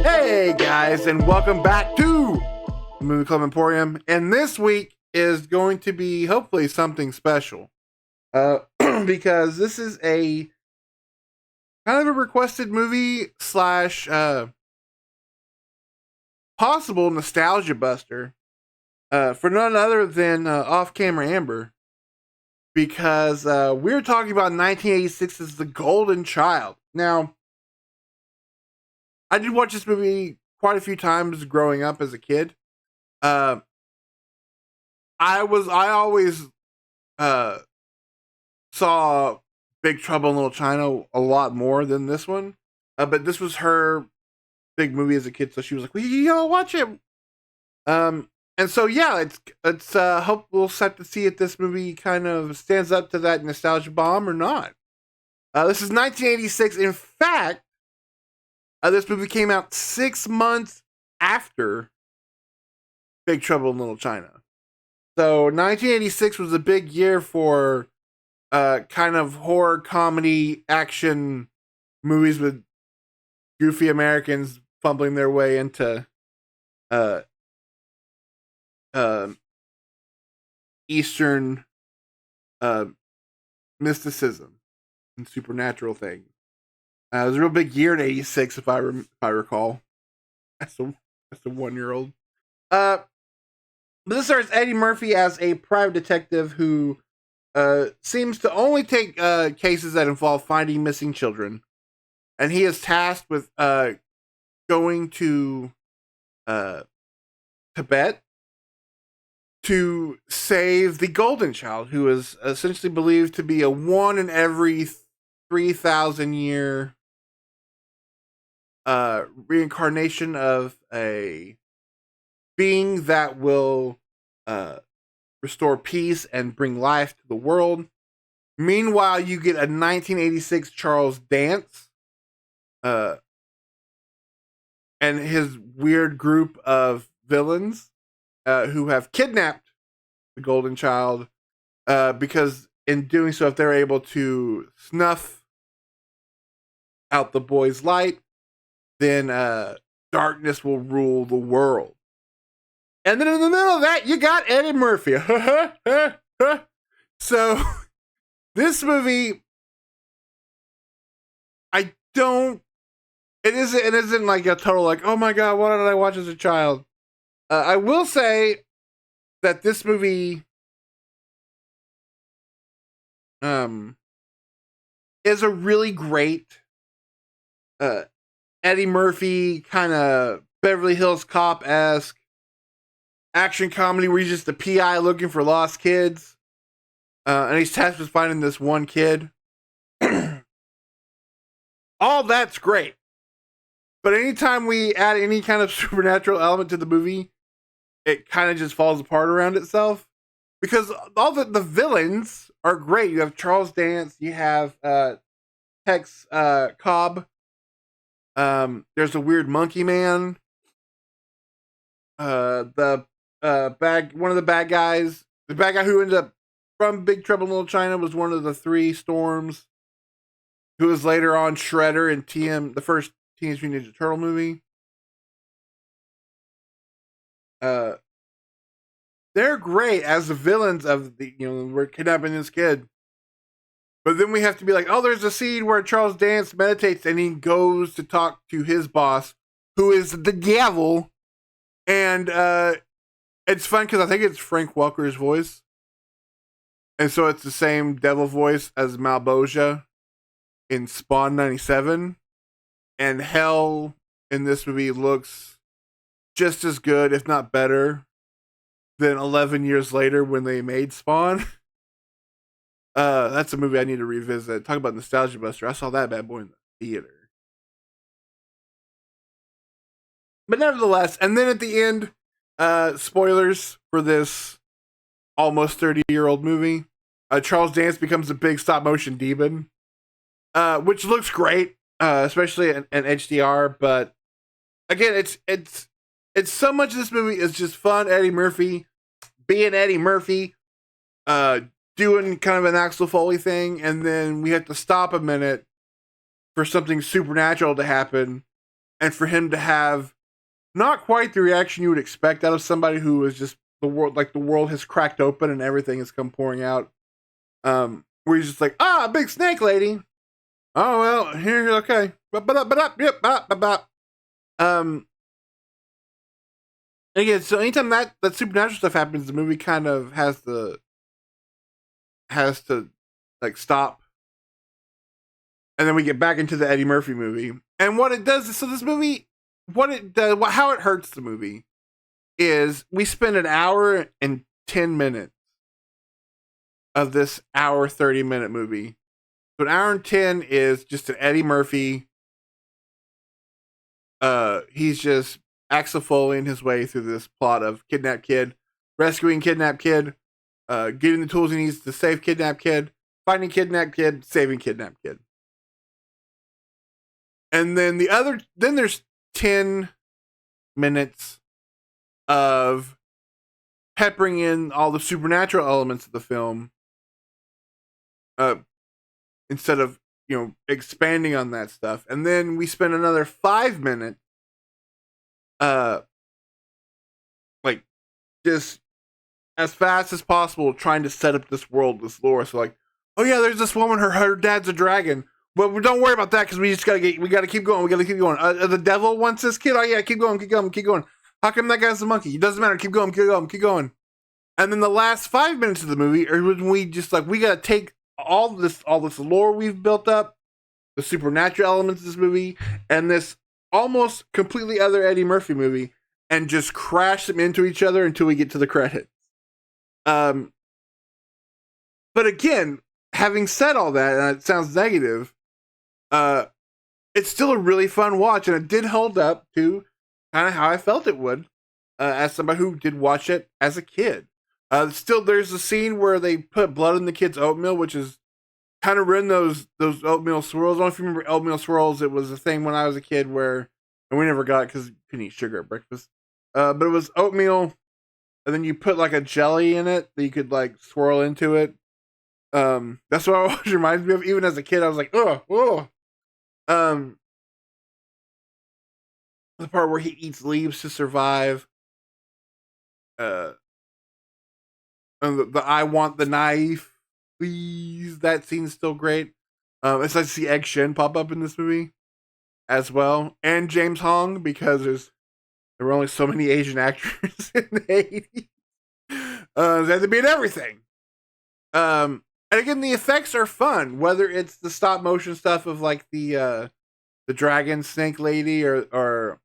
Hey guys, and welcome back to the Movie-Club Emporium. And this week is going to be hopefully something special. Because this is a kind of a requested movie slash possible nostalgia buster for none other than Off Camera Amber. Because we're talking about 1986's The Golden Child. Now, I did watch this movie quite a few times growing up as a kid. I always saw Big Trouble in Little China a lot more than this one. But this was her big movie as a kid, so she was like, "Well, you gotta watch it." And so yeah, it's hope we'll set to see if this movie kind of stands up to that nostalgia bomb or not. This is 1986. In fact, this movie came out 6 months after Big Trouble in Little China. So 1986 was a big year for kind of horror, comedy, action movies with goofy Americans fumbling their way into Eastern mysticism and supernatural things. It was a real big year in '86, if I recall. That's a 1-year-old. But this stars Eddie Murphy as a private detective who seems to only take cases that involve finding missing children, and he is tasked with going to Tibet to save the Golden Child, who is essentially believed to be a one in every 3,000 year reincarnation of a being that will restore peace and bring life to the world. Meanwhile, you get a 1986 Charles Dance and his weird group of villains who have kidnapped the Golden Child because in doing so, if they're able to snuff out the boy's light, then darkness will rule the world. And then in the middle of that, you got Eddie Murphy. So this movie, it isn't like a total like, oh my god, what did I watch as a child? I will say that this movie is a really great Eddie Murphy kind of Beverly Hills Cop-esque action comedy where he's just a PI looking for lost kids. And he's tasked with finding this one kid. All that's great. But anytime we add any kind of supernatural element to the movie, it kind of just falls apart around itself. Because all the villains are great. You have Charles Dance, you have Tex Cobb. There's a weird monkey man. One of the bad guys, the bad guy who ended up from Big Trouble in Little China was one of the three Storms, who was later on Shredder in the first Teenage Mutant Ninja Turtle movie. They're great as the villains of we're kidnapping this kid. But then we have to be like, oh, there's a scene where Charles Dance meditates and he goes to talk to his boss, who is the devil. And it's fun because I think it's Frank Welker's voice. And so it's the same devil voice as Malboja in Spawn 97. And Hell in this movie looks just as good, if not better, than 11 years later when they made Spawn. That's a movie I need to revisit. Talk about nostalgia buster. I saw that bad boy in the theater. But nevertheless, and then at the end, spoilers for this almost 30-year-old movie. Charles Dance becomes a big stop motion demon, which looks great, especially in HDR. But again, it's so much of this movie is just fun. Eddie Murphy being Eddie Murphy, doing kind of an Axel Foley thing, and then we have to stop a minute for something supernatural to happen, and for him to have not quite the reaction you would expect out of somebody who is just the world, like the world has cracked open and everything has come pouring out. Where he's just like, big snake lady. Oh well, here, okay. Yep. Again, so anytime that supernatural stuff happens, the movie kind of has to like stop, and then we get back into the Eddie Murphy movie. And what it does is, so this movie, how it hurts the movie is we spend an hour and 10 minutes of this hour 30-minute movie. So an hour and 10 is just an Eddie Murphy. He's just Axel Foleying his way through this plot of kidnapped kid, rescuing kidnapped kid, getting the tools he needs to save kidnapped kid, finding kidnapped kid, saving kidnapped kid. And then then there's 10 minutes of peppering in all the supernatural elements of the film, instead of, expanding on that stuff. And then we spend another 5 minutes, like, just as fast as possible trying to set up this world, this lore. So like, oh yeah, there's this woman, her dad's a dragon. But don't worry about that, because we gotta keep going. The devil wants this kid. Oh yeah, keep going. How come that guy's a monkey? It doesn't matter. Keep going. And then the last 5 minutes of the movie are when we just like, we gotta take all this lore we've built up, the supernatural elements of this movie, and this almost completely other Eddie Murphy movie, and just crash them into each other until we get to the credits. But again, having said all that, and it sounds negative, it's still a really fun watch, and it did hold up to kind of how I felt it would, as somebody who did watch it as a kid. Still, there's a scene where they put blood in the kid's oatmeal, which is kind of ruined those oatmeal swirls. I don't know if you remember oatmeal swirls. It was a thing when I was a kid and we never got it because you couldn't eat sugar at breakfast. But it was oatmeal, and then you put like a jelly in it that you could like swirl into it. That's what it always reminds me of. Even as a kid, I was like, oh. The part where he eats leaves to survive. And the I want the knife, please. That scene's still great. It's nice to see Egg Shen pop up in this movie as well, and James Hong, because there were only so many Asian actors in the 80s. They had to be in everything. And again, the effects are fun, whether it's the stop motion stuff of like the dragon snake lady, or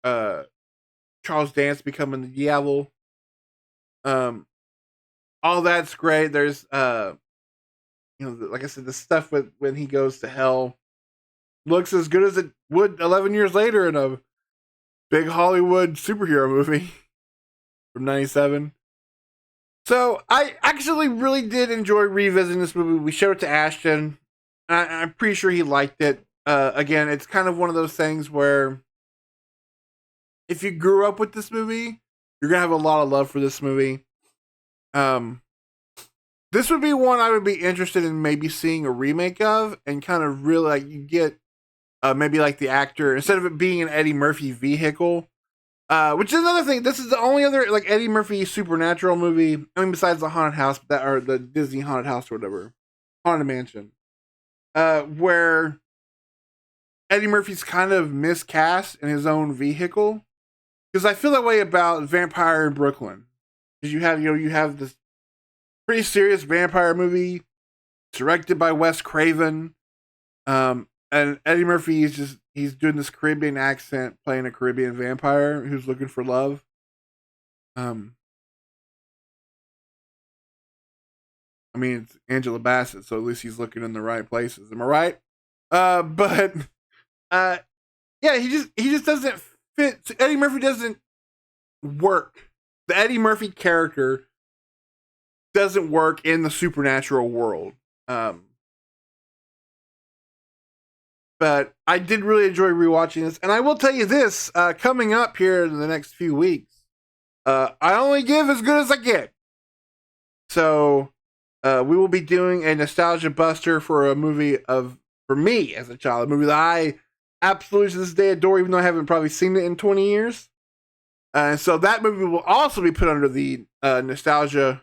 Charles Dance becoming the Diablo. All that's great. There's like I said, the stuff with when he goes to hell looks as good as it would 11 years later in a big Hollywood superhero movie from 97. So I actually really did enjoy revisiting this movie. We showed it to Ashton. I'm pretty sure he liked it. Again, it's kind of one of those things where if you grew up with this movie, you're gonna have a lot of love for this movie. This would be one I would be interested in maybe seeing a remake of, and kind of really like you get maybe like the actor, instead of it being an Eddie Murphy vehicle. Which is another thing. This is the only other like Eddie Murphy supernatural movie, I mean, besides the haunted house, or the Disney haunted house or whatever, haunted mansion, where Eddie Murphy's kind of miscast in his own vehicle. Because I feel that way about Vampire in Brooklyn. Because you have this pretty serious vampire movie directed by Wes Craven, and Eddie Murphy he's doing this Caribbean accent, playing a Caribbean vampire who's looking for love. I mean, it's Angela Bassett, so at least he's looking in the right places. Am I right? Yeah, he just doesn't fit. Eddie Murphy doesn't work. The Eddie Murphy character doesn't work in the supernatural world. But I did really enjoy rewatching this, and I will tell you this: coming up here in the next few weeks, I only give as good as I get. So, we will be doing a nostalgia buster for a movie for me as a child, a movie that I absolutely to this day adore, even though I haven't probably seen it in 20 years. So that movie will also be put under the nostalgia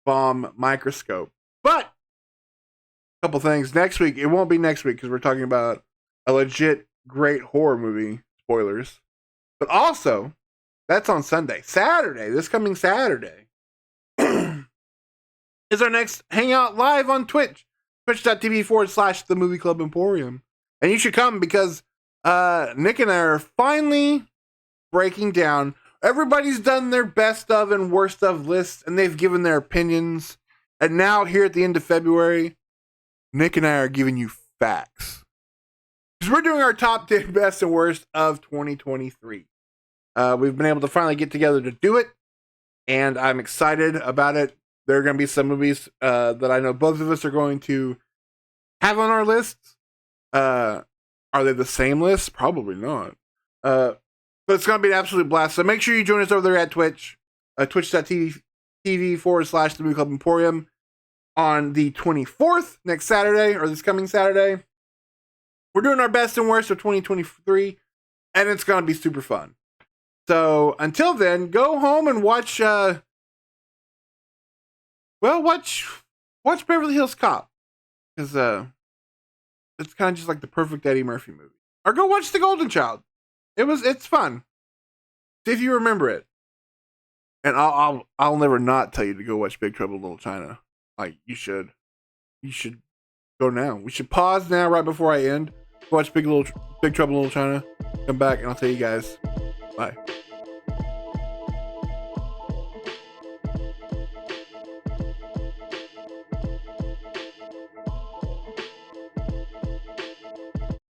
bomb microscope. But a couple things next week. It won't be next week because we're talking about a legit great horror movie. Spoilers. But also, that's on Sunday. Saturday, this coming Saturday, is our next hangout live on Twitch. Twitch.tv/The Movie-Club Emporium. And you should come because Nick and I are finally breaking down. Everybody's done their best of and worst of lists, and they've given their opinions. And now, here at the end of February, Nick and I are giving you facts. Because we're doing our top 10 best and worst of 2023. We've been able to finally get together to do it, and I'm excited about it. There are going to be some movies that I know both of us are going to have on our lists. Are they the same list? Probably not. But it's going to be an absolute blast. So make sure you join us over there at Twitch. Twitch.tv/The Movie-Club Emporium on the 24th, next Saturday, or this coming Saturday. We're doing our best and worst of 2023, and it's going to be super fun. So until then, go home and watch watch Beverly Hills Cop. Because it's kind of just like the perfect Eddie Murphy movie. Or go watch The Golden Child. It's fun. See if you remember it. And I'll never not tell you to go watch Big Trouble in Little China. Like, you should go now. We should pause now right before I end. Watch Big Trouble in Little China. Come back and I'll tell you guys. Bye.